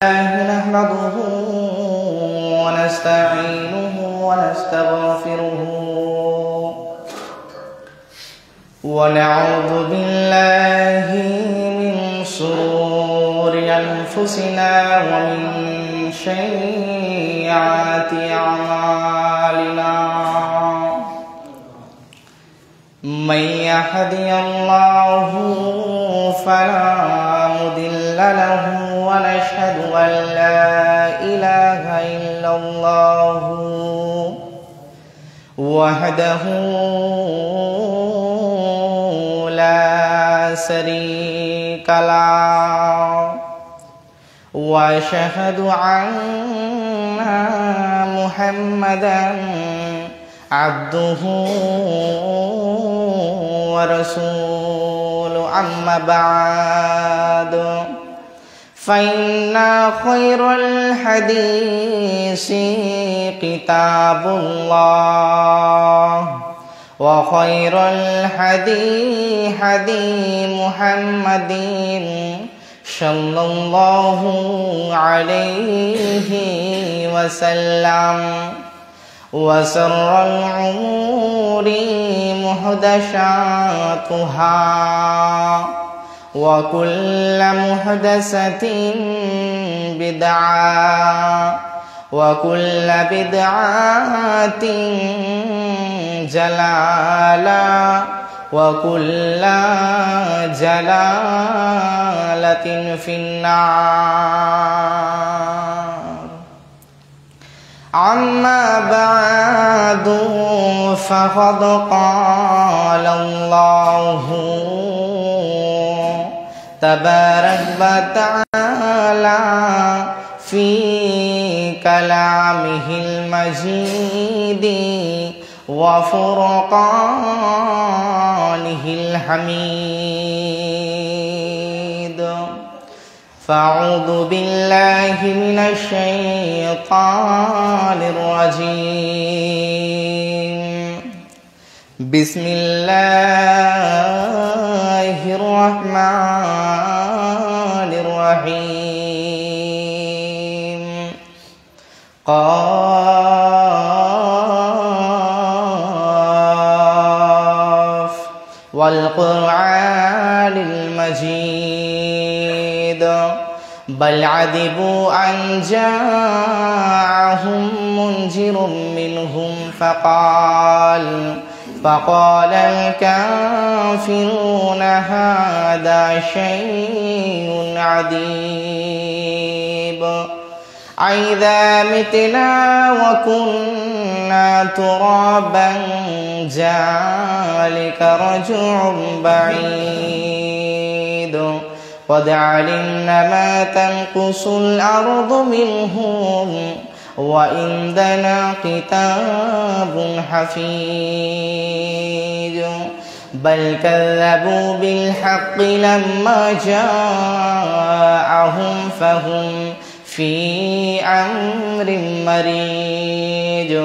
نحمده ونستعينه ونستغفره ونعوذ بالله من شرور أنفسنا ومن سيئات أعمالنا من يهده الله فلا مضل له ونشهد أن لا إله إلا الله وحده لا شريك له وأشهد أن محمدا عبده ورسوله أما بعد فإن خير الحديث كتاب الله وخير الهدي هدي محمد صلى الله عليه وسلم وشر الأمور محدثاتها وكل محدثة بدعة وكل بدعة ضلالة وكل ضلالة في النار أما بعد فقد قال الله تبارك وتعالى في كلامه المجيد وفرقانه الحميد فأعوذ بالله من الشيطان الرجيم بسم الله الرحمن الرحيم قاف والقرآن المجيد بل عجبوا أن جاءهم منذر منهم فقال الكافرون هذا شيء عجيب أإذا متنا وكنا ترابا ذلك رجع بعيد قد علمنا ما تنقص الأرض منهم وعندنا كتاب حفيظ بل كذبوا بالحق لما جاءهم فهم في أمر مريج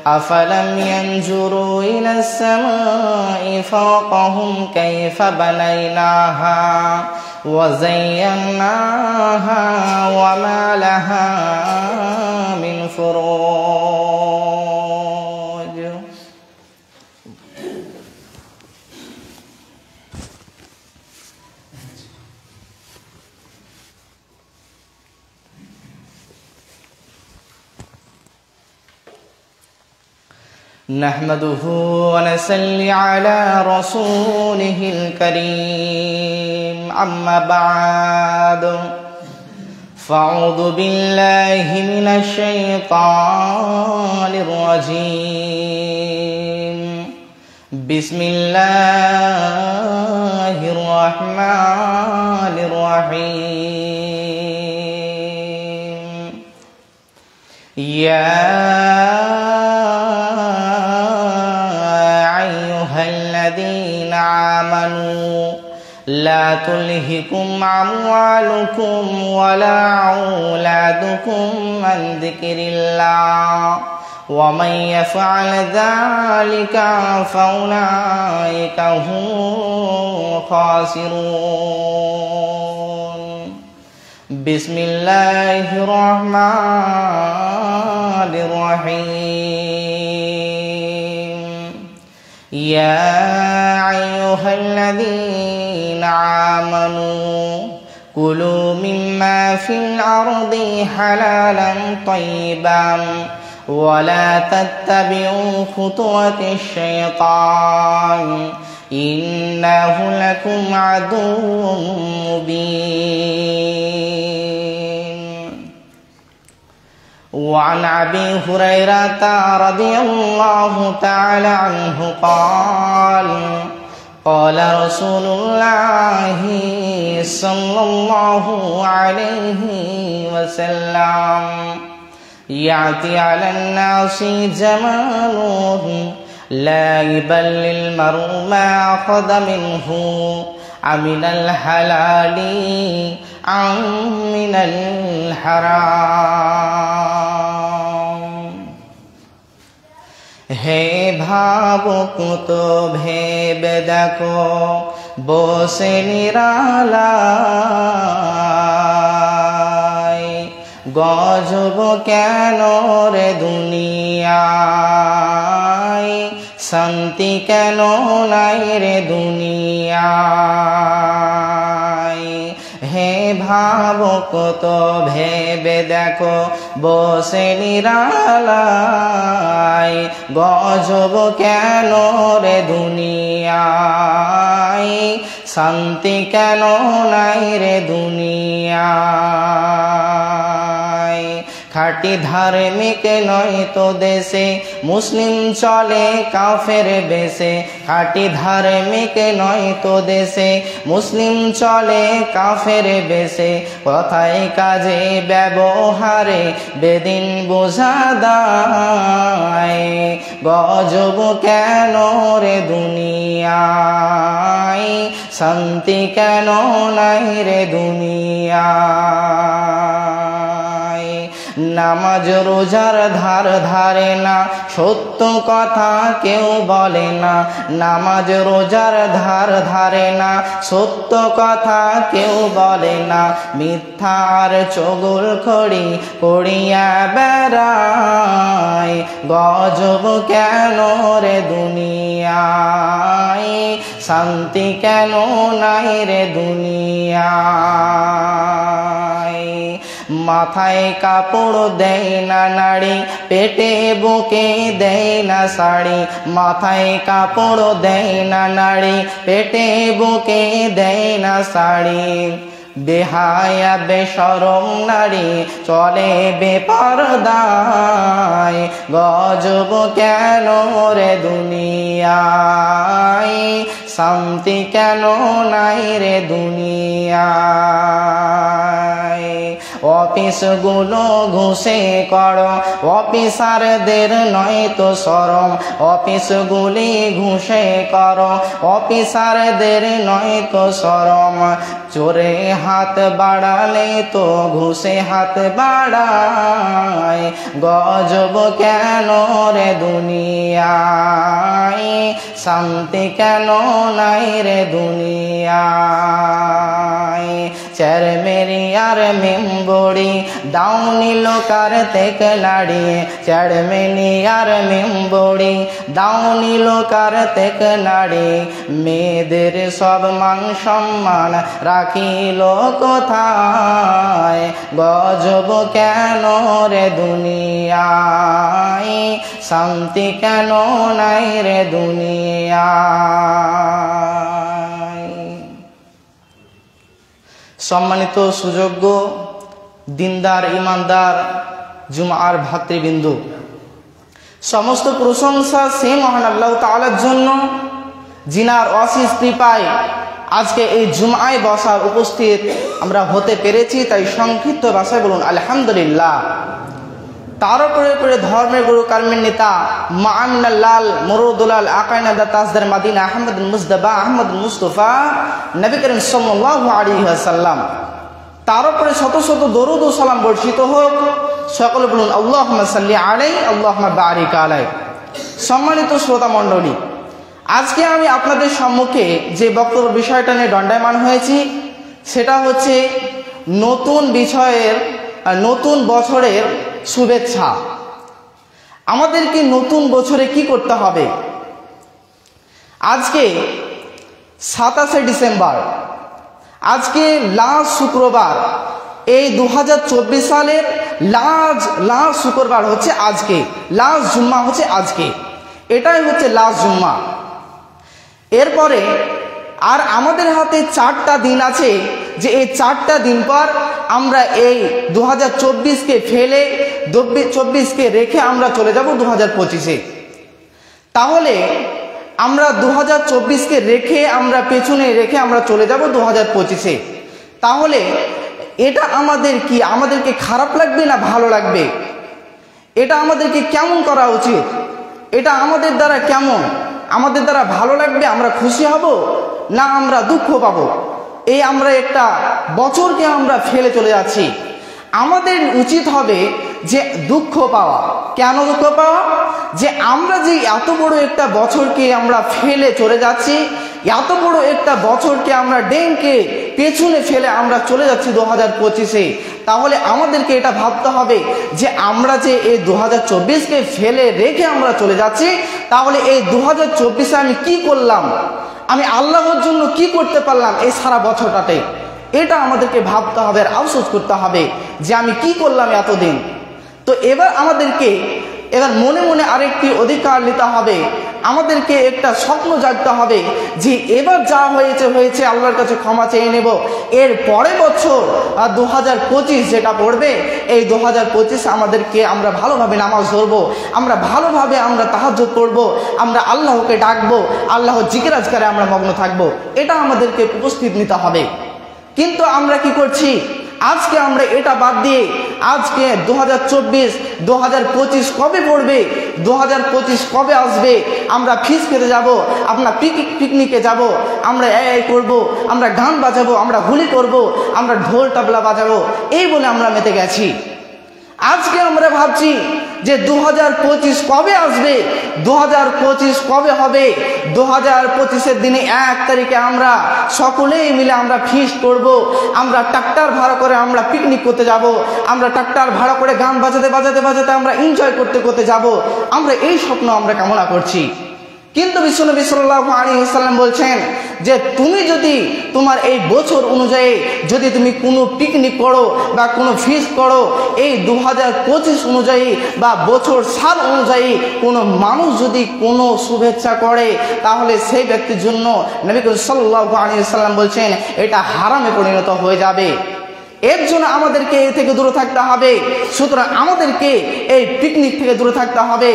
أفلم ينظروا إلى السماء فوقهم كيف بنيناها وزيناها وما لها من فروج نحمده ونصلي على رسوله الكريم أما بعد فأعوذ بالله من الشيطان الرجيم بسم الله الرحمن الرحيم الذين آمنوا لا تلهكم أموالكم ولا أولادكم عن ذكر الله ومن يفعل ذلك فأولئك هم الخاسرون বিসমিল্লাহির রহমানির রহিম। ইয়া আইয়ুহাল্লাযীনা আমানু কুলু মিম্মা ফিল আরদি হালালান তাইয়িবান ولا تتبعوا خطوات الشيطان إنه لكم عدو مبين. وعن أبي هريرة رضي الله تعالى عنه قال قال رسول الله صلى الله عليه وسلم يأتي على الناس زمان لا يبلي المرء ما أخذ منه من الحلال أم من الحرام. হে ভাবুক তো ভেবে দেখো বসে নিরালায়, গজব কেন রে দুনিয়ায়, শান্তি কেন নাই রে দুনিয়ায়। হে ভাবুক তো ভেবে দেখো বসে নিরালায়, গজব কেন রে দুনিয়ায়, শান্তি কেন নাই রে দুনিয়ায়। খাঁটি ধার্মিক নয় তো দেশে মুসলিম চলে কাফের বেশে, খাঁটি ধার্মিক নয় তো দেশে মুসলিম চলে কাফের বেশে। কথায় কাজে ব্যবহারে বেদিন বোঝা দায়, গজব কেন রে দুনিয়ায়, শান্তি কেন নাই রে দুনিয়ায়। নামাজ রোজার ধার ধারে না, সত্য কথা কেউ বলে না। নামাজ রোজার ধার ধারে না, সত্য কথা কেউ বলে না। মিথ্যার চগলখড়ি করিয়া বেড়ায়, গজব কেন রে দুনিয়ায়, শান্তি কেন নাই রে দুনিয়ায়। মাথায় কাপড় দেয় না নারী, পেটে বুকে দেয় না শাড়ি। মাথায় কাপড় দেয় না নারী, পেটে বুকে দেয় না শাড়ি। বেহায়া বেশরম নারী চলে বেপরদায়, গজব কেন রে দুনিয়ায়, শান্তি কেন নাই রে দুনিয়ায়। অফিসগুলো ঘুষে করো, অফিসারদের নয় তো শরম। অফিসগুলি ঘুষে করো, অফিসারদের নয় তো শরম। চোরে হাত বাড়ালে তো ঘুষে হাত বাড়ায়, গজব কেন রে দুনিয়ায়, শান্তি কেন নাই রে দুনিয়ায়। চেরমেরি আর মেম্বরি দাউনি লোকার থেকে নাড়িয়ে, চেরমেনি আর মেম্বরি দাউনি লোকার থেকে নাড়িয়ে। মেয়েদের সব মান সম্মান রাখিল কোথায়, গজব কেন রে দুনিয়ায়, শান্তি কেন নাই রে দুনিয়ায়। সম্মানিত সুযোগ্য দিনদার ইমানদার জুমআর ভাতৃবৃন্দু, সমস্ত প্রশংসা সে মহান আল্লাহ তাআলার জন্য, যিনার অশেষ কৃপায় আজকে এই জুমআয় বসার উপস্থিত আমরা হতে পেরেছি। তাই সংক্ষিপ্ত ভাষায় বলুন আলহামদুলিল্লাহ। তার উপরে ধর্মের গুরু কারমের নেতা মাআমিনাল্লাল মুরুদুলাল আকাইনাদা তাজদার মাদিনা আহমদ মুজতবা আহমদ মুস্তফা নবী করিম সাল্লাল্লাহু আলাইহি ওয়াসাল্লাম, তার উপরে শত শত দরুদ ও সালাম বর্ষিত হোক। সকলে বলুন আল্লাহুম্মা সাল্লি আলাইহি আল্লাহুম্মা বারিক আলাইহি। সম্মানিত শ্রোতা মণ্ডলী, আজকে আমি আপনাদের সম্মুখে যে বক্তব্য বিষয়টা নিয়ে দণ্ডায়মান হয়েছি সেটা হচ্ছে নতুন বিষয়ের নতুন বছরের শুভেচ্ছা। আমাদেরকে নতুন বছরে কি করতে হবে? আজকে 27শে ডিসেম্বর, আজকে লাস্ট শুক্রবার, এই 2024 সালের লাস্ট শুক্রবার হচ্ছে আজকে, লাস্ট জুম্মা হচ্ছে আজকে, এটাই হচ্ছে লাস্ট জুম্মা। এরপরে আর আমাদের হাতে 4টা দিন আছে, যে এই 4টা দিন পর আমরা এই 2024কে ফেলে 2024কে রেখে আমরা চলে যাব 2025-এ। তাহলে আমরা 2024কে রেখে আমরা পেছনে রেখে আমরা চলে যাব 2025-এ। তাহলে এটা আমাদের কি, আমাদেরকে খারাপ লাগবে না ভালো লাগবে? এটা আমাদেরকে কেমন করা উচিত? এটা আমাদের দ্বারা কেমন, আমাদের দ্বারা ভালো লাগবে, আমরা খুশি হব না আমরা দুঃখ পাবো? এই আমরা একটা বছরকে আমরা ফেলে চলে যাচ্ছি। আমাদের উচিত হবে যে দুঃখ পাওয়া। কেন দুঃখ পাওয়া? যে আমরা যে এত বড় একটা বছরকে আমরা ফেলে চলে যাচ্ছি, এত বড় একটা বছরকে আমরা ডেঙ্কে পেছনে ফেলে আমরা চলে যাচ্ছি 2025-এ। তাহলে আমাদেরকে এটা ভাবতে হবে যে আমরা যে এই 2024কে ফেলে রেখে আমরা চলে যাচ্ছি, তাহলে এই 2024-এ আমি কি করলাম, আমি আল্লাহর জন্য কি করতে পারলাম এই সারা বছরটাতে, এটা আমাদেরকে ভাবতে হবে আর আফসোস করতে হবে যে আমি কি করলাম এতদিন। তো এবার আমাদেরকে এবার মনে মনে আরেকটি অধিকার নিতে হবে, আমাদেরকে একটা স্বপ্ন জাগতে হবে যে এবার যা হয়েছে হয়েছে, আল্লাহর কাছে ক্ষমা চেয়ে নেব। এর পরের বছর 2025 যেটা পড়বে, এই 2025 আমাদেরকে আমরা ভালোভাবে নামাজ ধরবো, আমরা ভালোভাবে আমরা তাহাজ্জুদ পড়বো, আমরা আল্লাহকে ডাকবো, আল্লাহর জিকির আজকারে আমরা মগ্ন থাকবো, এটা আমাদেরকে উপস্থিত নিতে হবে। কিন্তু আমরা কি করছি? আজকে আমরা এটা বাদ দিয়ে আজকে 2024 কবে পড়বে, 2025 কবে আসবে, আমরা ফিস খেতে যাব, আপনার পিকনিকে যাব, আমরা এই করব, আমরা গান বাজাবো, আমরা হোলি করব, আমরা ঢোল তবলা বাজাবো, এই বলে আমরা মেতে গেছি। আজকে আমরা ভাবছি যে 2025 কবে আসবে, 2025 কবে হবে, 2025-এর দিনে 1 তারিখে আমরা সকলেই মিলে আমরা ফিস্ট করব, আমরা ট্রাক্টর ভাড়া করে আমরা পিকনিক করতে যাব, আমরা ট্রাক্টর ভাড়া করে গান বাজাতে বাজাতে বাজাতে আমরা এনজয় করতে করতে যাব, আমরা এই স্বপ্ন আমরা কামনা করছি। কিন্তু বিশ্বনবী সাল্লাল্লাহু আলাইহি ওয়াসাল্লাম বলছেন যে তুমি যদি তোমার এই বছর অনুযায়ী যদি তুমি কোনো পিকনিক করো বা কোনো ফিস্ট করো, এই 2025 অনুযায়ী বা বছর সাল অনুযায়ী কোনো মানুষ যদি কোনো শুভেচ্ছা করে, তাহলে সেই ব্যক্তির জন্য নবী সাল্লাল্লাহু আলাইহি ওয়াসাল্লাম বলছেন এটা হারামে পরিণত হয়ে যাবে। এর জন্য আমাদেরকে এ থেকে দূরে থাকতে হবে। সুতরাং আমাদেরকে এই পিকনিক থেকে দূরে থাকতে হবে।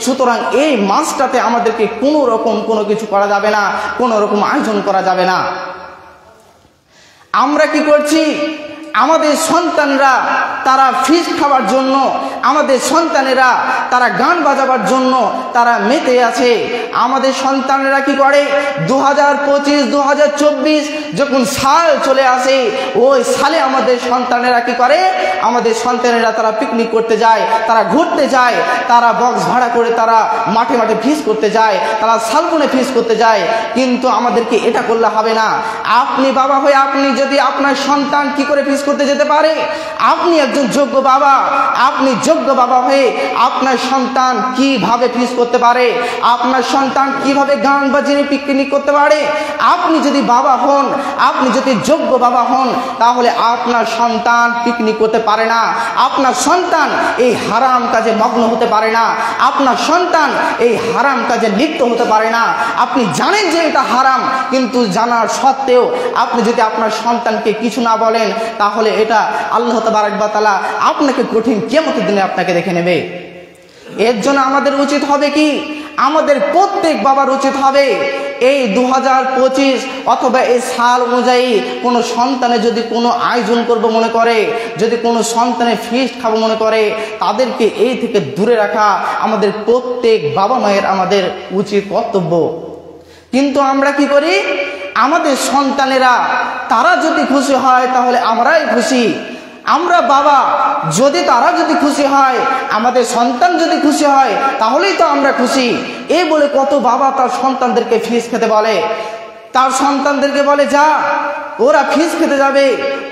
সুতরাং এই মাসটাতে আমাদেরকে কোনো রকম কোনো কিছু করা যাবে না, কোনো রকম আয়োজন করা যাবে না। আমরা কি করছি? আমাদের সন্তানরা তারা ফিস্ট খাওয়ার জন্য, আমাদের সন্তানেরা তারা গান বাজাবার জন্য তারা মেতে আছে। আমাদের সন্তানেরা কি করে? 2025 2024 যখন সাল চলে আসে, ওই সালে আমাদের সন্তানেরা কি করে? আমাদের সন্তানেরা তারা পিকনিক করতে যায়, তারা ঘুরতে যায়, তারা বক্স ভাড়া করে তারা মাঠে মাঠে ফিস্ট করতে যায়, তারা শালবনে ফিস্ট করতে যায়। কিন্তু আমাদেরকে এটা করলে হবে না। আপনি বাবা হয়ে আপনি যদি আপনার সন্তান কি করে ফিস্ট করতে যেতে পারে, আপনি একজন যোগ্য বাবা, আপনি যোগ্য বাবা হয়ে আপনার সন্তান কিভাবে ফিস্ট করতে পারে, আপনার সন্তান কিভাবে গান বাজিয়ে পিকনিক করতে পারে, আপনি যদি বাবা হন, আপনি যদি যোগ্য বাবা হন, তাহলে আপনার সন্তান পিকনিক করতে পারে না, আপনার সন্তান এই হারাম কাজে মগ্ন হতে পারে না, আপনার সন্তান এই হারাম কাজে লিপ্ত হতে পারে না। আপনি জানেন যে এটা হারাম, কিন্তু জানার সত্ত্বেও আপনি যদি আপনার সন্তানকে কিছু না বলেন, তাহলে এটা আল্লাহ তাবারক ওয়া তাআলা আপনাকে কঠিন কিয়ামতের দিনে আপনাকে দেখে নেবে। এর জন্য আমাদের উচিত হবে কি? আমাদের প্রত্যেক বাবার উচিত হবে এই 2025 অথবা এই সাল অনুযায়ী কোনো সন্তানে যদি কোনো আয়োজন করব মনে করে, যদি কোনো সন্তানের ফিস্ট খাবো মনে করে, তাদেরকে এই থেকে দূরে রাখা আমাদের প্রত্যেক বাবা মায়ের আমাদের উচিত কর্তব্য। কিন্তু আমরা কি করি? আমাদের সন্তানেরা তারা যদি খুশি হয় তাহলে আমরাই খুশি, আমরা বাবা যদি তারা যদি খুশি হয়, আমাদের সন্তান যদি খুশি হয়, তাহলেই তো আমরা খুশি। এই বলে কত বাবা তার সন্তানদেরকে ফিস খেতে বলে, তার সন্তানদেরকে বলে যা ওরা ফিস খেতে যাবে,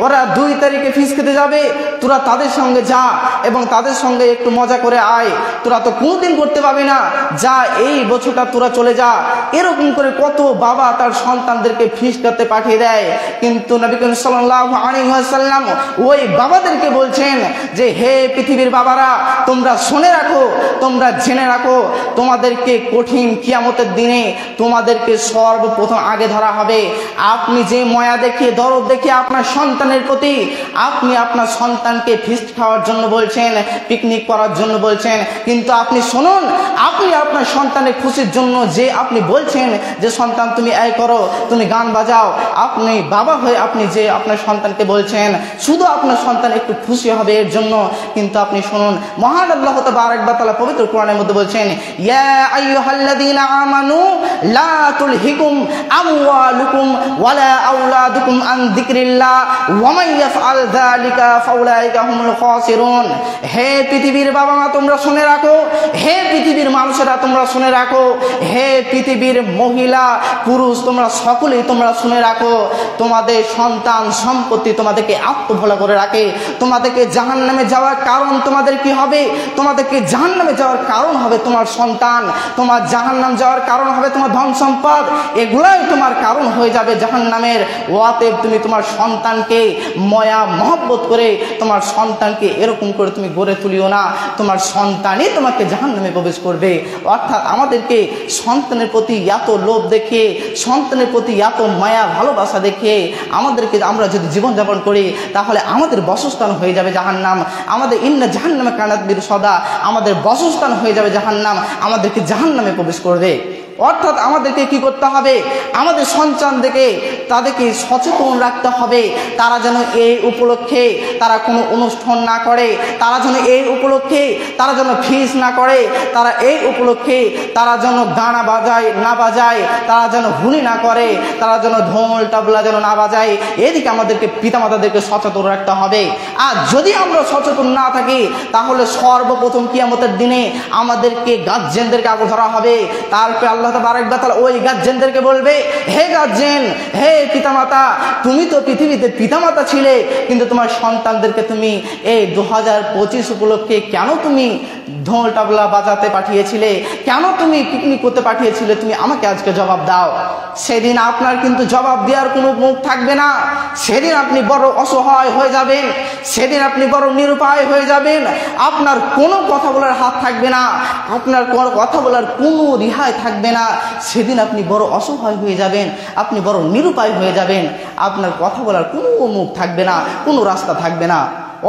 ওরা 2 তারিখে ফিস খেতে যাবে, তোরা তাদের সঙ্গে যা এবং তাদের সঙ্গে একটু মজা করে আয়, তোরা তো কোনোদিন করতে পারবি না, যা এই বছরটা তোরা চলে যা। এরকম করে কত বাবা তার সন্তানদেরকে ফিস করতে পাঠিয়ে দেয়। কিন্তু নবী করিম সাল্লাল্লাহু আলাইহি ওয়াসাল্লাম ওই বাবাদেরকে বলছেন যে হে পৃথিবীর বাবারা, তোমরা শুনে রাখো, তোমরা জেনে রাখো, তোমাদেরকে কঠিন কিয়ামতের দিনে তোমাদেরকে সর্বপ্রথম আগে ধরা হবে। আপনি যে মায়া দেখিয়ে দরদ দেখিয়ে আপনার সন্তানের প্রতি আপনি আপনার সন্তানকে ফিস্ট খাওয়ার জন্য বলছেন, পিকনিক করার জন্য বলছেন, কিন্তু আপনি শুনুন, আপনি আপনার সন্তানের খুশির জন্য যে আপনি বলছেন যে সন্তান তুমি এই করো, তুমি গান বাজাও, আপনি বাবা হয়ে আপনি যে আপনার সন্তানকে বলছেন শুধু আপনার সন্তান একটু খুশি হবে এর জন্য, কিন্তু আপনি শুনুন মহান আল্লাহ তাবারক ওয়া তাআলা পবিত্র কোরআনের মধ্যে বলছেন, ইয়া আইয়ুহাল্লাযীনা আমানু লা তুলহিকুম আমওয়ালুকুম ওয়ালা আওলাদুকুম আন যিকরিল্লাহ ওয়া মান ইয়াফআল যালিকা ফাউলাইকা হুমুল খাসিরুন। হে পৃথিবীর বাবা মা তোমরা শুনে রাখো, হে পৃথিবীর মানুষেরা তোমরা শুনে রাখো, হে পৃথিবীর মহিলা পুরুষ তোমরা সকলেই তোমরা শুনে রাখো, তোমাদের সন্তান সম্পত্তি তোমাদেরকে আত্মভোলা করে রাখে, তোমাদেরকে জাহান্নামে যাওয়ার কারণ তোমাদের কি হবে? তোমাদেরকে জাহান্নামে যাওয়ার কারণ হবে তোমার সন্তান, তোমার জাহান্নাম যাওয়ার কারণ হবে তোমার ধন সম্পদ, এগুলাই তোমার কারণ হয়ে যাবে জাহান্নামের। অতএব তুমি তোমার সন্তানকে মায়া মহব্বত করে তোমার সন্তানকে এরকম করে তুমি গড়ে তুলিও না, তোমার সন্তানই তোমাকে জাহান্নামে প্রবেশ করবে। অর্থাৎ আমাদেরকে সন্তানের প্রতি এত লোভ দেখে, সন্তানের প্রতি এত মায়া ভালোবাসা দেখে আমাদেরকে আমরা যদি জীবনযাপন করি তাহলে আমাদের বাসস্থান হয়ে যাবে জাহান্নাম। আমাদের ইন্না জাহান্নামে কানাত বিরসাদা, আমাদের বাসস্থান হয়ে যাবে জাহান্নাম, আমাদেরকে জাহান্নামে প্রবেশ করবে। অর্থাৎ আমাদেরকে কি করতে হবে? আমাদের সন্তানদেরকে তাদেরকে সচেতন রাখতে হবে, তারা যেন এই উপলক্ষে তারা কোনো অনুষ্ঠান না করে, তারা যেন এই উপলক্ষে তারা যেন ফিস না করে, তারা এই উপলক্ষে তারা যেন গানা বাজায় না বাজায়, তারা যেন হুনি না করে, তারা যেন ঢোল তাবলা যেন না বাজায়। এদিকে আমাদেরকে পিতামাতাদেরকে সচেতন রাখতে হবে। আর যদি আমরা সচেতন না থাকি তাহলে সর্বপ্রথম কিয়ামতের দিনে আমাদেরকে গার্জেনদেরকে আগে ধরা হবে। তারপরে আল্লাহ তাবারক ওয়া তাআলা ওই গার্জেনদেরকে বলবে, হে গার্জেন, হে পিতামাতা, তুমি তো পৃথিবীতে পিতামাতা ছিলে, কিন্তু তোমার সন্তানদেরকে তুমি এই 2025 উপলক্ষে কেন তুমি ঢোল তাবলা বাজাতে পাঠিয়েছিলে, কেন তুমি পিকনিক করতে পাঠিয়েছিলে, তুমি আমাকে আজকে জবাব দাও। সেদিন আপনার কিন্তু জবাব দেওয়ার কোনো মুখ থাকবে না, সেদিন আপনি বড় অসহায় হয়ে যাবেন, সেদিন আপনি বড় নিরুপায় হয়ে যাবেন, আপনার কোনো কথা বলার হাত থাকবে না, আপনার কোনো কথা বলার কোনো রিহাই থাকবে না, সেদিন আপনি বড় অসহায় হয়ে যাবেন, আপনি বড় নিরুপায় হয়ে যাবেন, আপনার কথা বলার কোনো মুখ থাকবে না, কোনো রাস্তা থাকবে না।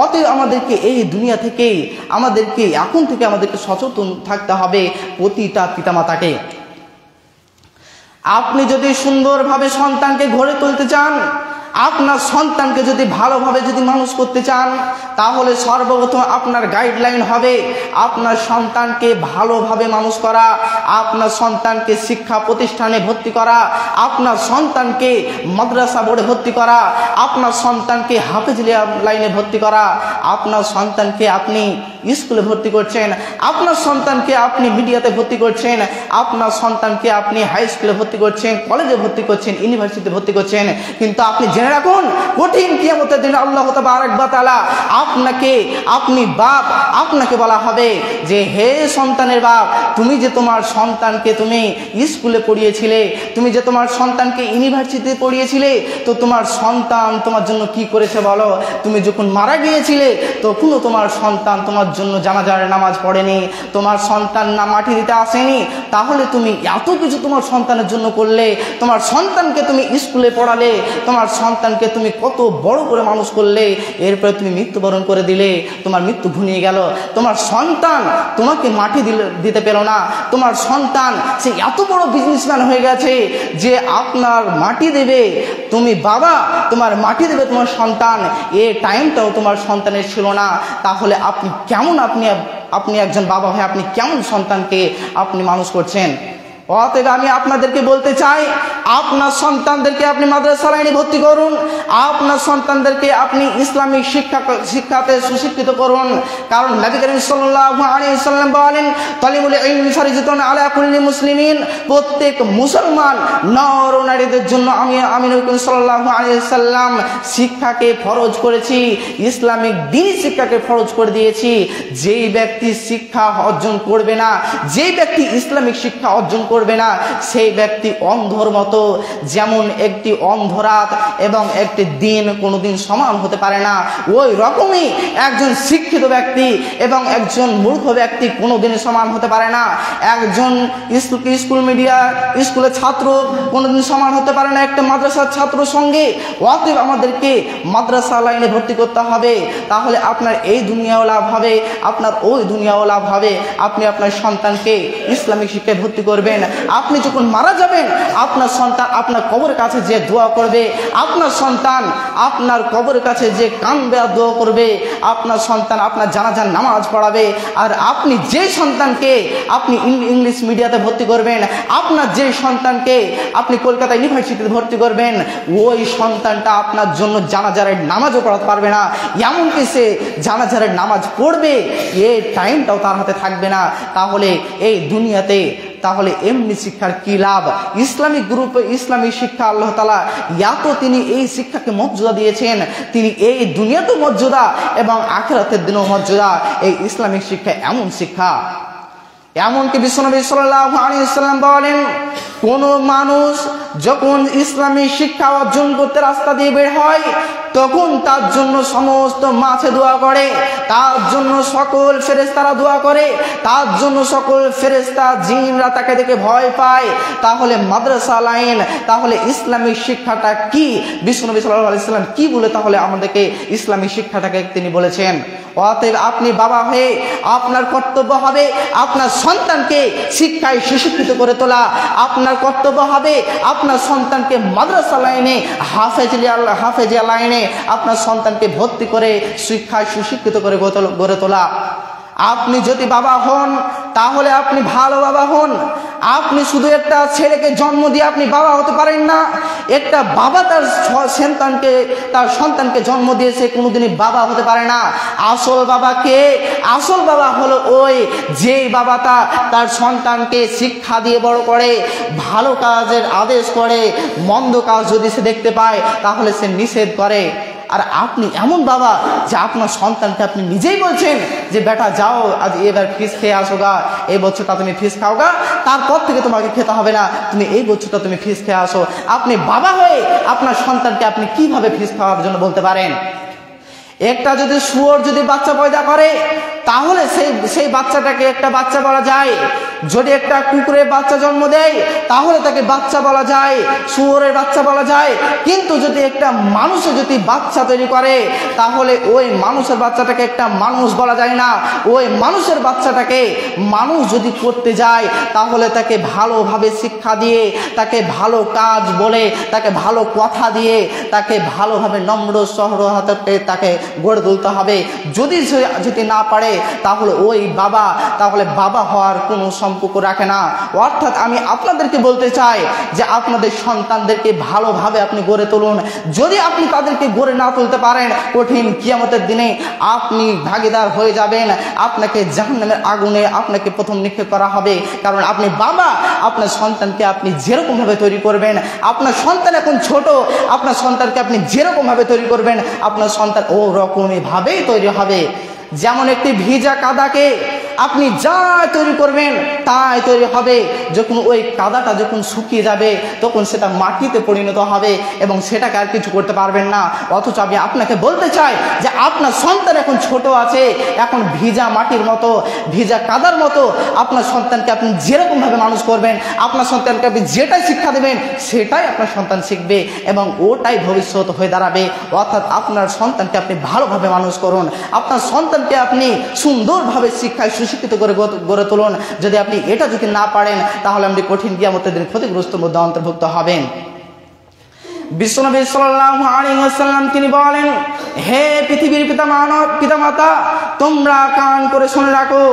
অতএব আমাদেরকে এই দুনিয়া থেকে আমাদেরকে এখন থেকে আমাদেরকে সচেতন থাকতে হবে প্রতিটা পিতামাতাকে। আপনি যদি সুন্দরভাবে সন্তানকে গড়ে তুলতে চান, আপনার সন্তানকে যদি ভালোভাবে যদি মানুষ করতে চান, তাহলে সর্বপ্রথম আপনার গাইডলাইন হবে আপনার সন্তানকে ভালোভাবে মানুষ করা, আপনার সন্তানকে শিক্ষা প্রতিষ্ঠানে ভর্তি করা, আপনার সন্তানকে মাদ্রাসা বোর্ডে ভর্তি করা, আপনার সন্তানকে হাফেজিয়া লাইনে ভর্তি করা, আপনার সন্তানকে আপনি স্কুলে ভর্তি করছেন, আপনার সন্তানকে আপনি মিডিয়াতে ভর্তি করছেন, আপনার সন্তানকে আপনি হাই স্কুলে ভর্তি করছেন, কলেজে ভর্তি করছেন, ইউনিভার্সিটিতে ভর্তি করছেন, কিন্তু আপনি জেনে রাখুন কঠিন কিয়ামতের দিনে আল্লাহ তাবারক ওয়া তাআলা আপনাকে, আপনি বাপ, আপনাকে বলা হবে যে হে সন্তানের বাপ, তুমি যে তোমার সন্তানকে তুমি স্কুলে পড়িয়েছিলে, তুমি যে তোমার সন্তানকে ইউনিভার্সিটিতে পড়িয়েছিলে, তো তোমার সন্তান তোমার জন্য কি করেছে বলো? তুমি যখন মারা গিয়েছিলে তখনও তোমার সন্তান তোমার জন্য জানাজার নামাজ পড়েনি, তোমার সন্তান না মাটি দিতে আসেনি, তাহলে তুমি এত কিছু তোমার সন্তানের জন্য করলে, তোমার সন্তানকে তুমি স্কুলে পড়ালে, তোমার সন্তানকে তুমি কত বড় করে মানুষ করলে, এরপরে তুমি মৃত্যুবরণ করে দিলে, তোমার মৃত্যু ঘনিয়ে গেল, তোমার সন্তান তোমাকে মাটি দিতে পেল না, তোমার সন্তান সে এত বড় বিজনেসম্যান হয়ে গেছে যে আপনার মাটি দেবে, তুমি বাবা তোমার মাটি দেবে তোমার সন্তান, এ টাইমটাও তোমার সন্তানের ছিল না, তাহলে আপনি কেমন, আপনি একজন বাবা হয়ে আপনি কেমন সন্তানকে আপনি মানুষ করছেন? অতএব আমি আপনাদেরকে বলতে চাই, আপনার সন্তানদেরকে আপনি মাদ্রাসা লাইনে ভর্তি করুন, আপনার সন্তানদেরকে আপনি ইসলামিক শিক্ষাতে সুশিক্ষিত করুন। কারণ নবী করিম সাল্লাল্লাহু আলাইহি ওয়াসাল্লাম বলেন, তালিবুল ইলমি ফারিজাতুন আলা কুল্লি মুসলিমিন, প্রত্যেক মুসলমান নর ও নারীদের জন্য আমি নবী করিম সাল্লাল্লাহু আলাইহি ওয়াসাল্লাম শিক্ষাকে ফরজ করেছি, ইসলামিক দ্বীনি শিক্ষাকে ফরজ করে দিয়েছি। যেই ব্যক্তি শিক্ষা অর্জন করবে না, যেই ব্যক্তি ইসলামিক শিক্ষা অর্জন করবে না, সেই ব্যক্তি অন্ধর মতো। যেমন একটি অন্ধরাত এবং একটি দিন কোনোদিন সমান হতে পারে না, ওই রকমই একজন শিক্ষিত ব্যক্তি এবং একজন মূর্খ ব্যক্তি কোনোদিন সমান হতে পারে না। একজন স্কুলের ছাত্র কোনোদিন সমান হতে পারে না একটা মাদ্রাসার ছাত্রর সঙ্গে। অতএব আমাদেরকে মাদ্রাসা লাইনে ভর্তি করতে হবে, তাহলে আপনার এই দুনিয়াও লাভ হবে, আপনার ওই দুনিয়াও লাভ হবে। আপনি আপনার সন্তানকে ইসলামিক শিক্ষায় ভর্তি করবেন, আপনি যখন মারা যাবেন আপনার সন্তান আপনার কবরের কাছে যে দোয়া করবে, আপনার সন্তান আপনার কবরের কাছে যে কাঁদবে আর দোয়া করবে, আপনার সন্তান আপনার জানাজার নামাজ পড়াবে। আর আপনি যে সন্তানকে আপনি ইংলিশ মিডিয়াতে ভর্তি করবেন, আপনার যে সন্তানকে আপনি কলকাতা ইউনিভার্সিটিতে ভর্তি করবেন, ওই সন্তানটা আপনার জন্য জানাজারের নামাজও পড়াতে পারবে না। এমনকি সে জানাজারের নামাজ পড়বে এই টাইমটাও তার হাতে থাকবে না। তাহলে এই দুনিয়াতে তাহলে এমনি শিক্ষার কি লাভ? ইসলামিক গ্রুপে ইসলামিক শিক্ষা আল্লাহ তাআলা এত তিনি এই শিক্ষাকে মর্যাদা দিয়েছেন, তিনি এই দুনিয়াতেও মর্যাদা এবং আখিরাতের দিনেও মর্যাদা। এই ইসলামিক শিক্ষা এমন শিক্ষা, এমনকি বিশ্বনবী সাল্লাল্লাহু আলাইহি ওয়াসাল্লাম বলেন, কোন মানুষ যখন ইসলামী শিক্ষা অর্জন করতে রাস্তা দিয়ে বের হয় তখন তার জন্য সমস্ত মাছে দোয়া করে, তার জন্য সকল ফেরেশতারা দোয়া করে, তার জন্য সকল ফেরেশতা জিনরা তাকে দেখে ভয় পায়। তাহলে মাদ্রাসা লাইন, তাহলে ইসলামিক শিক্ষাটা কি? বিশ্বনবী সাল্লাল্লাহু আলাইহি ওয়াসাল্লাম কি বলে তাহলে আমাদেরকে ইসলামিক শিক্ষাটাকে তিনি বলেছেন? অতএব আপনি বাবা হয়ে আপনার কর্তব্য হবে আপনার সন্তানকে শিক্ষায় সুশিক্ষিত করে তোলা। আপনার কর্তব্য হবে আপনার সন্তানকে মাদ্রাসা লাইনে হাফেজিয়া লাইনে আপনার সন্তানকে ভর্তি করে শিক্ষায় সুশিক্ষিত করে গড়ে তোলা। আপনি যদি বাবা হন তাহলে আপনি ভালো বাবা হন। আপনি শুধু একটা ছেলেকে জন্ম দিয়ে আপনি বাবা হতে পারেন না। একটা বাবা তার সন্তানকে জন্ম দিয়েছে, কোনোদিনই বাবা হতে পারে না। আসল বাবা কে? আসল বাবা হলো ওই যেই বাবাটা তার সন্তানকে শিক্ষা দিয়ে বড় করে, ভালো কাজের আদেশ করে, মন্দ কাজ যদি সে দেখতে পায় তাহলে সে নিষেধ করে। আর আপনি এমন বাবা যে আপনার সন্তানকে আপনি নিজেই বলছেন যে বেটা যাও আজ এবার ফিস খেয়ে আসো গা, এই বছরটা তুমি ফিস খাও গা, তারপর থেকে তোমাকে খেতে হবে না, তুমি এই বছরটা তুমি ফিস খেয়ে আসো। আপনি বাবা হয়ে আপনার সন্তানকে আপনি কিভাবে ফিস খাওয়ার জন্য বলতে পারেন? একটা যদি শুয়োর যদি বাচ্চা পয়দা করে তাহলে সেই বাচ্চাটাকে একটা বাচ্চা বলা যায়। যদি একটা কুকুরের বাচ্চা জন্ম দেয় তাহলে তাকে বাচ্চা বলা যায়, শুয়োরের বাচ্চা বলা যায়। কিন্তু যদি একটা মানুষে যদি বাচ্চা তৈরি করে তাহলে ওই মানুষের বাচ্চাটাকে একটা মানুষ বলা যায় না। ওই মানুষের বাচ্চাটাকে মানুষ যদি করতে যায় তাহলে তাকে ভালোভাবে শিক্ষা দিয়ে, তাকে ভালো কাজ বলে, তাকে ভালো কথা দিয়ে, তাকে ভালোভাবে নম্র সহ্র হাতে তাকে গড়ে তুলতে হবে। যদি না পারে তাহলে ওই বাবা তাহলে বাবা হওয়ার কোনো সম্পর্ক রাখে না। অর্থাৎ আমি আপনাদেরকে বলতে চাই যে আপনাদের সন্তানদেরকে ভালোভাবে আপনি গড়ে তুলুন। যদি আপনি তাদেরকে গড়ে না তুলতে পারেন, কঠিন কিয়ামতের দিনে আপনি ভাগীদার হয়ে যাবেন। আপনাকে জাহান্নামের আগুনে আপনাকে প্রথম নিক্ষেপ করা হবে। কারণ আপনি বাবা, আপনার সন্তানকে আপনি যেরকম ভাবে তৈরি করবেন, আপনার সন্তান এখন ছোট, আপনার সন্তানকে আপনি যেরকম ভাবে তৈরি করবেন আপনার সন্তান ও রকমই ভাবেই তৈরি হবে। যেমন একটি ভিজা কাদাকে আপনি যা তৈরি করবেন তাই তৈরি হবে। যখন ওই কাদাটা যখন শুকিয়ে যাবে তখন সেটা মাটিতে পরিণত হবে এবং সেটাকে আর কিছু করতে পারবেন না। অথচ আমি আপনাকে বলতে চাই যে আপনার সন্তান এখন ছোট আছে, এখন ভিজা মাটির মতো, ভিজা কাদার মতো। আপনার সন্তানকে আপনি যেরকমভাবে মানুষ করবেন, আপনার সন্তানকে আপনি যেটাই শিক্ষা দেবেন সেটাই আপনার সন্তান শিখবে এবং ওটাই ভবিষ্যৎ হয়ে দাঁড়াবে। অর্থাৎ আপনার সন্তানকে আপনি ভালোভাবে মানুষ করুন, আপনার সন্তানকে আপনি সুন্দরভাবে শিক্ষায় সুশিক্ষিত করে গড়ে তুলুন। যদি আপনি এটা যদি না পারেন তাহলে আপনি কঠিন কিয়ামতের দিন ক্ষতিগ্রস্ত মধ্যে অন্তর্ভুক্ত হবেন। বিশ্বনবী সাল্লাল্লাহু আলাইহি ওয়াসাল্লাম তিনি বলেন, হে পৃথিবীর পিতামাতা, তোমরা কান করে শুনে রাখো,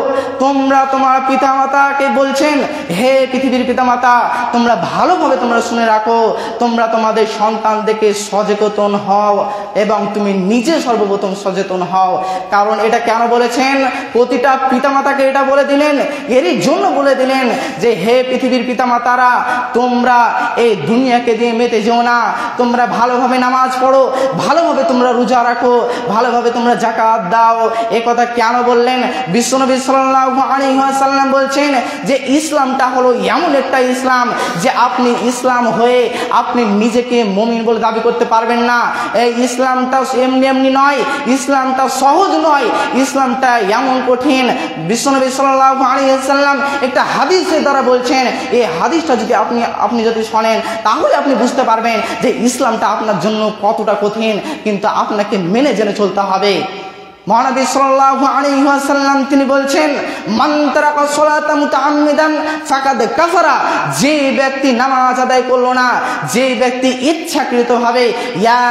তোমরা তোমার পিতামাতাকে বলছেন, হে পৃথিবীর পিতামাতা, তোমরা ভালোভাবে তোমরা শুনে রাখো, তোমরা তোমাদের সন্তানদেরকে সচেতন হও এবং তুমি নিজে সর্বপ্রথম সচেতন হও। কারণ এটা কেন বলেছেন? প্রতিটা পিতামাতাকে এটা বলে দিলেন, এরই জন্য বলে দিলেন যে হে পৃথিবীর পিতামাতারা, তোমরা এই দুনিয়াকে দিয়ে মেতে যেও না, তোমরা ভালোভাবে নামাজ পড়ো, ভালোভাবে তোমরা রোজা রাখো, ভালোভাবে তোমরা যাকাত দাও। এ কথা কেন বললেন? বিশ্বনবী সাল্লাল্লাহু আলাইহি ওয়াসাল্লাম বলছেন যে ইসলামটা হলো এমন একটা ইসলাম যে আপনি ইসলাম হয়ে আপনি নিজেকে মুমিন বলে দাবি করতে পারবেন না। এই ইসলামটা এমনি এমনি নয়, ইসলামটা সহজ নয়, ইসলামটা এমন কঠিন। বিশ্বনবী সাল্লাল্লাহু আলাইহি ওয়াসাল্লাম একটা হাদিসের দ্বারা বলছেন, এই হাদিসটা যদি আপনি যদি শোনেন তাহলে আপনি বুঝতে পারবেন যে ইসলামটা আপনার জন্য কতটা কঠিন, কিন্তু আপনাকে মেনে জেনে চলতে হবে। মহানবী সাল্লাল্লাহু আলাইহি ওয়াসাল্লাম তিনি বলছেন, মান তারাকা সালাতা মুতাআম্মিদান ফাকাদ কাফারা, যে ব্যক্তি নামাজ আদায় করলো না, যে ব্যক্তি ইচ্ছাকৃতভাবে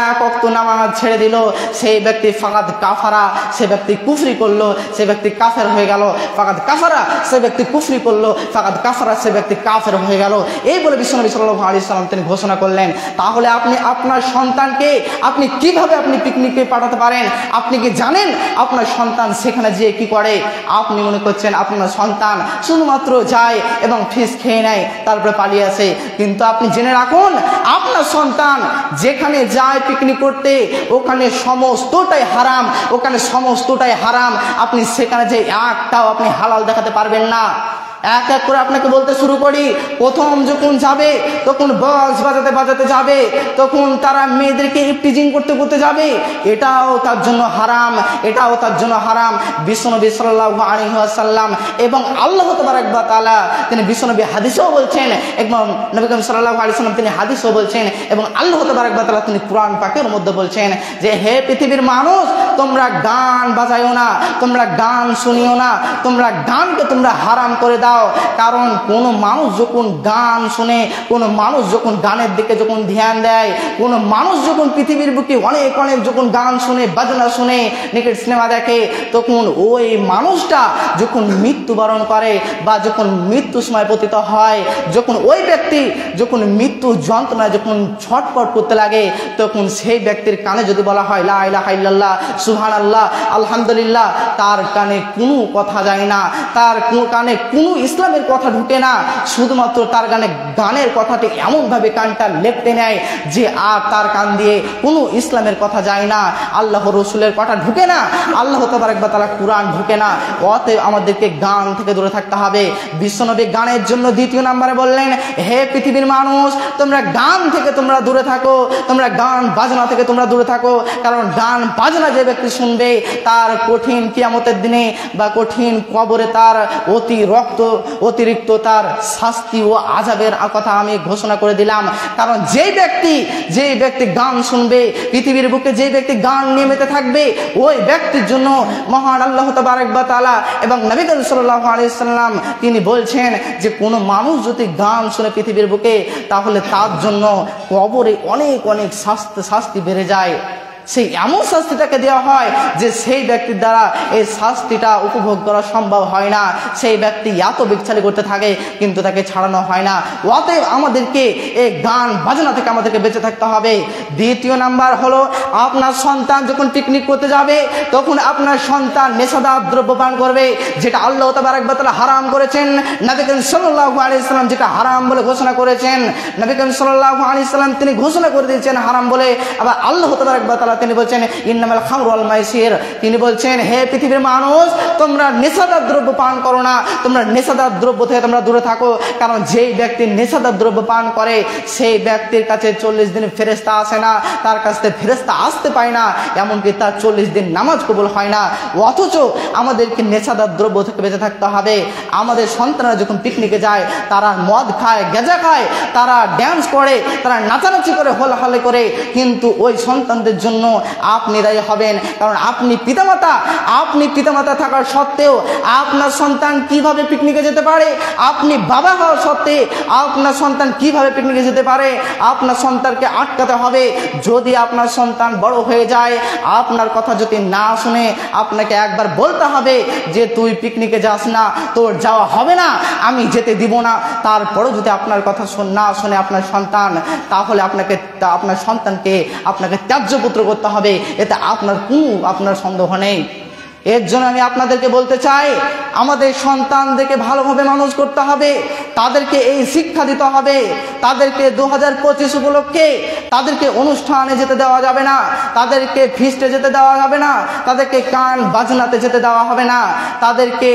এক ওয়াক্ত নামাজ ছেড়ে দিল, সেই ব্যক্তি ফাকাদ কাফারা, সে ব্যক্তি কুফরি করলো, সে ব্যক্তি কাফের হয়ে গেল। ফাকাদ কাফারা, সে ব্যক্তি কুফরি করলো, ফাকাদ কাফারা, সে ব্যক্তি কাফের হয়ে গেল। এই বলে বিশ্বনবী সাল্লাল্লাহু আলাইহি ওয়াসাল্লাম তিনি ঘোষণা করলেন। তাহলে আপনি আপনার সন্তানকে আপনি কিভাবে আপনি পিকনিকে পাঠাতে পারেন? আপনি কি জানেন আপনার সন্তান সেখানে যেয়ে কি করে? আপনি মনে করছেন আপনার সন্তান শুধুমাত্র যায় এবং ফিস খেয়ে নেয়, তারপরে পালিয়ে আসে, কিন্তু আপনি জেনে রাখুন আপনার সন্তান যেখানে যায় পিকনিক করতে ওখানে সমস্তটাই হারাম, ওখানে সমস্তটাই হারাম। আপনি সেখানে যে একটাও আপনি হালাল দেখাতে পারবেন না। এক এক করে আপনাকে বলতে শুরু করি। প্রথম যখন যাবে তখন বক্স বাজাতে বাজাতে যাবে, তখন তারা মেয়েদেরকে ইফটিজিং করতে করতে যাবে, এটাও তার জন্য হারাম, এটাও তার জন্য হারাম। বিশ্বনবী সাল্লাল্লাহু আলাইহি ওয়াসাল্লাম এবং আল্লাহ তাবারক ওয়া তাআলা তিনি বিশ্বনবী হাদিসেও বলছেন এবং নবী করিম সাল্লাল্লাহু আলাইহি ওয়াসাল্লাম তিনি হাদিসেও বলছেন এবং আল্লাহ তাবারক ওয়া তাআলা তিনি কোরআন পাকের মধ্যে বলছেন যে হে পৃথিবীর মানুষ, তোমরা গান বাজাইও না, তোমরা গান শুনিও না, তোমরা গানকে তোমরা হারাম করে দাও। কারণ কোন মানুষ যখন গান শুনে, কোন মানুষ যখন গানের দিকে যখন ধ্যান দেয়, কোন মানুষ যখন পৃথিবীর বুকে অনেক অনেক যখন গান শুনে, বাজনা শুনে, নিকেট সিনেমা দেখে, তখন ওই মানুষটা যখন মৃত্যুবরণ করে বা যখন মৃত্যু সময় পতিত হয়, যখন ওই ব্যক্তি যখন মৃত্যু যন্ত্রণায় যখন ছটপট করতে লাগে, তখন সেই ব্যক্তির কানে যদি বলা হয় লা ইলাহা ইল্লাল্লাহ, সুবহানাল্লাহ, আলহামদুলিল্লাহ, তার কানে কোনো কথা যায় না, তার কানে কোনো ইসলামের কথা ঢুকে না, শুধুমাত্র তার গানের কথাটি এমনভাবে কানটা লেপটে নেয় যে আর তার কান দিয়ে কোনো ইসলামের কথা যায় না, আল্লাহ রসুলের কথা ঢুকে না, আল্লাহ তাবারক ওয়া তাআলা কুরআন ঢুকে না। অতএব আমাদেরকে গান থেকে দূরে থাকতে হবে। বিশ্বনবী গানের জন্য দ্বিতীয় নম্বরে বললেন, হে পৃথিবীর মানুষ, তোমরা গান থেকে তোমরা দূরে থাকো, তোমরা গান বাজনা থেকে তোমরা দূরে থাকো। কারণ গান বাজনা যে ব্যক্তি শুনবে তার কঠিন কিয়ামতের দিনে বা কঠিন কবরে তার অতিরিক্ত তার শাস্তি ও আযাবের কথা আমি ঘোষণা করে দিলাম। কারণ যে ব্যক্তি গান শুনবে, পৃথিবীর বুকে যে ব্যক্তি গান নিয়ে মেতে থাকবে, ওই ব্যক্তির জন্য মহান আল্লাহ তাবারক ওয়া তাআলা এবং নবী করিম সাল্লাল্লাহু আলাইহি ওয়াসাল্লাম তিনি বলছেন যে কোনো মানুষ যদি গান শুনে পৃথিবীর বুকে, তাহলে তার জন্য কবরে অনেক অনেক শাস্তি বেড়ে যায়। সেই এমন শাস্তিটাকে দেওয়া হয় যে সেই ব্যক্তির দ্বারা এই শাস্তিটা উপভোগ করা সম্ভব হয় না। সেই ব্যক্তি এত বিচ্ছালি করতে থাকে কিন্তু তাকে ছাড়ানো হয় না। অতএব আমাদেরকে এই গান বাজনা থেকে আমাদেরকে বেঁচে থাকতে হবে। দ্বিতীয় নাম্বার হলো, আপনার সন্তান যখন পিকনিক করতে যাবে তখন আপনার সন্তান নেশাদার দ্রব্য পান করবে, যেটা আল্লাহ তাবারক ওয়া তাআলা হারাম করেছেন, নবী করিম সাল্লাল্লাহু আলাইহি ওয়াসাল্লাম যেটা হারাম বলে ঘোষণা করেছেন। নবী করিম সাল্লাল্লাহু আলাইহি ওয়াসাল্লাম তিনি ঘোষণা করে দিয়েছেন হারাম বলে। আবার আল্লাহ তাবারক ওয়া তাআলা তিনি বলছেন ইন্নামাল খামরু ওয়াল মাইসির, তিনি বলছেন হে পৃথিবীর মানুষ, তোমরা নেশাদার দ্রব্য পান করো না, তোমরা নেশাদার দ্রব্য থেকে তোমরা দূরে থাকো। কারণ যেই ব্যক্তি নেশাদার দ্রব্য পান করে সেই ব্যক্তির কাছে 40 দিন ফেরেশতা আসে না, তার কাছে ফেরেশতা আসতে পায় না, এমনকি তার 40 দিন নামাজ কবুল হয় না। অথচ আমাদেরকে নেশাদার দ্রব্য থেকে বেঁচে থাকতে হবে। আমাদের সন্তানরা যখন পিকনিকে যায় তারা মদ খায়, গেঁজা খায়, তারা ড্যান্স করে, তারা নাচানাচি করে, হলহলে করে, কিন্তু ওই সন্তানদের জন্য আপনি দায়ী হবেন। কারণ আপনি পিতামাতা থাকার সত্ত্বেও আপনার সন্তান কিভাবে পিকনিকে যেতে পারে, আপনি বাবা হওয়ার সত্ত্বে আপনার সন্তান কিভাবে পিকনিকে যেতে পারে, আপনার সন্তানকে আটকাতে হবে। যদি আপনার সন্তান বড় হয়ে যায়, আপনার কথা যদি না শুনে, আপনাকে একবার বলতে হবে যে তুই পিকনিকে যাস না, তোর যাওয়া হবে না, আমি যেতে দিব না। তারপরেও যদি আপনার কথা না শুনে আপনার সন্তান, তাহলে আপনার সন্তানকে আপনাকে ত্যায্যপুত্র করতে হবে, এতে আপনার সন্দেহ নেই। এর জন্য আমি আপনাদেরকে বলতে চাই, আমাদের সন্তানদেরকে ভালোভাবে মানুষ করতে হবে, তাদেরকে এই শিক্ষা দিতে হবে। তাদেরকে 2025 উপলক্ষে তাদেরকে অনুষ্ঠানে যেতে দেওয়া যাবে না, তাদেরকে ফিস্টে যেতে দেওয়া যাবে না, তাদেরকে গান বাজনাতে যেতে দেওয়া হবে না। তাদেরকে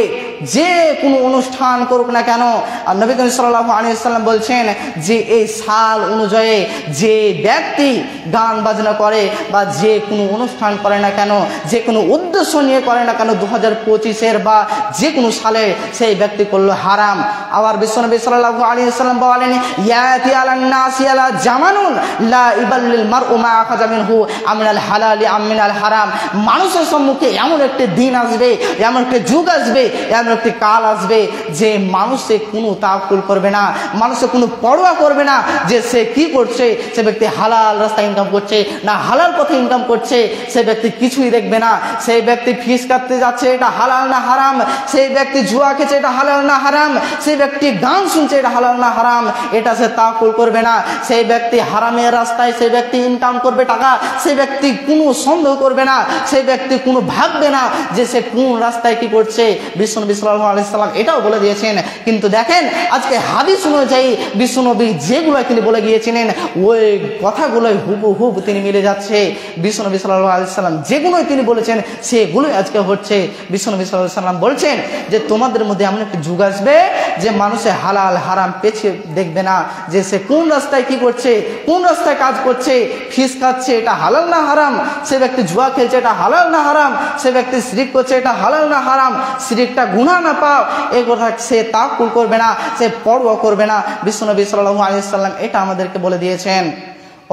যে কোনো অনুষ্ঠান করুক না কেন, আর নবী করিম সাল্লাল্লাহু আলাইহি ওয়াসাল্লাম বলছেন যে এই সাল অনুযায়ী যে ব্যক্তি গান বাজনা করে বা যে কোনো অনুষ্ঠান করে না কেন, যে কোনো উদ্দেশ্য নিয়ে করে না কেন 2025-এর বা যে কোনো সালে, সেই ব্যক্তি করলো হারাম। আবার বিশ্বনবী সাল্লাল্লাহু আলাইহি ওয়াসাল্লাম বলেন, ইয়াতি আলান নাসি আলা জামানুন লা ইবাল্লিল মারউ মা আখাযা মিনহু আমিনাল হালালি আমিনাল হারাম। মানুষের সম্মুখে এমন একটি দিন আসবে, এমন একটি যুগ আসবে, এমন একটি কাল আসবে যে মানুষে কোনো তাওয়াক্কুল করবে না, মানুষে কোনো পরোয়া করবে না যে সে কি করছে, সে ব্যক্তি হালাল রাস্তায় ইনকাম করছে না হালাল পথে ইনকাম করছে, সে ব্যক্তি কিছুই দেখবে না। সেই ব্যক্তি ফিস কাটতে যাচ্ছে, এটা হালাল না হারাম, সেই ব্যক্তি জুয়া খেছে, এটা হালাল না হারাম, সেই ব্যক্তি গান শুনছে, এটা হালাল না হারাম, এটা সে তাওয়াক্কুল করবে না। সেই ব্যক্তি হারামের রাস্তায় সেই ব্যক্তি ইনকাম করবে টাকা, সেই ব্যক্তি কোনো সন্দেহ করবে না, সেই ব্যক্তি কোনো ভাববে না যে সে কোন রাস্তায় কি করছে। বিশ্বনবী সাল্লাল্লাহু আলাইহি ওয়াসাল্লাম এটাও বলে দিয়েছেন। কিন্তু দেখেন আজকে হাদিস অনুযায়ী বিশ্বনবী যেগুলো তিনি বলে গিয়েছিলেন, ওই কথাগুলোই হুবহু তিনি মিলে যাচ্ছে। বিশ্বনবী সাল্লাল্লাহু আলাইহি ওয়াসাল্লাম যেগুলোই তিনি বলেছেন সেগুলোই আজকে হচ্ছে। বিশ্বনবী সাল্লাল্লাহু আলাইহি ওয়াসাল্লাম বলছেন যে তোমাদের মধ্যে এমন একটি যুগ আসবে যে মানুষে হালাল হারাম পেছিয়ে দেখবে না, যে সে কোন রাস্তায় কি করছে, কোন রাস্তায় কাজ করছে, ফিস খাচ্ছে, এটা হালাল না হারাম, সে ব্যক্তি জুয়া খেলছে, এটা হালাল না হারাম, সে ব্যক্তি শিরক করছে, এটা হালাল না হারাম, শিরকটা গুনাহ না পাও, এই কথা সে তাওয়াক্কুল করবে না, সে পরোয়া করবে না। বিশ্বনবী সাল্লাল্লাহু আলাইহি ওয়াসাল্লাম এটা আমাদেরকে বলে দিয়েছেন।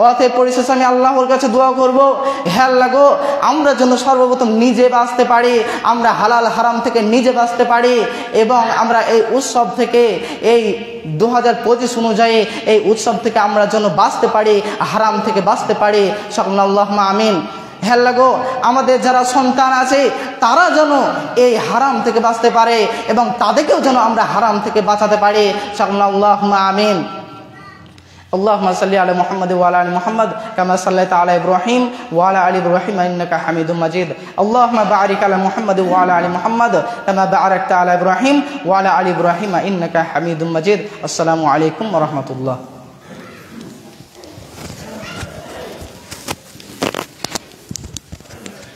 অতএব পরিশেষে আমি আল্লাহর কাছে দোয়া করব, হে আল্লাহ গো, আমরা যেন সর্বপ্রথম নিজে বাঁচতে পারি, আমরা হালাল হারাম থেকে নিজে বাঁচতে পারি, এবং আমরা এই উৎসব থেকে, এই 2025 অনুযায়ী এই উৎসব থেকে আমরা যেন বাঁচতে পারি, হারাম থেকে বাঁচতে পারি। সকলে আল্লাহুম্মা আমিন। হে আল্লাহ গো, আমাদের যারা সন্তান আছে তারা যেন এই হারাম থেকে বাঁচতে পারে এবং তাদেরকেও যেন আমরা হারাম থেকে বাঁচাতে পারি। সকলে আল্লাহুম্মা আমিন। اللهم صل على محمد وعلى ال محمد كما صليت على ابراهيم وعلى ال ابراهيم انك حميد مجيد. اللهم بارك على محمد وعلى ال محمد كما باركت على ابراهيم وعلى ال ابراهيم انك حميد مجيد. السلام عليكم ورحمة الله.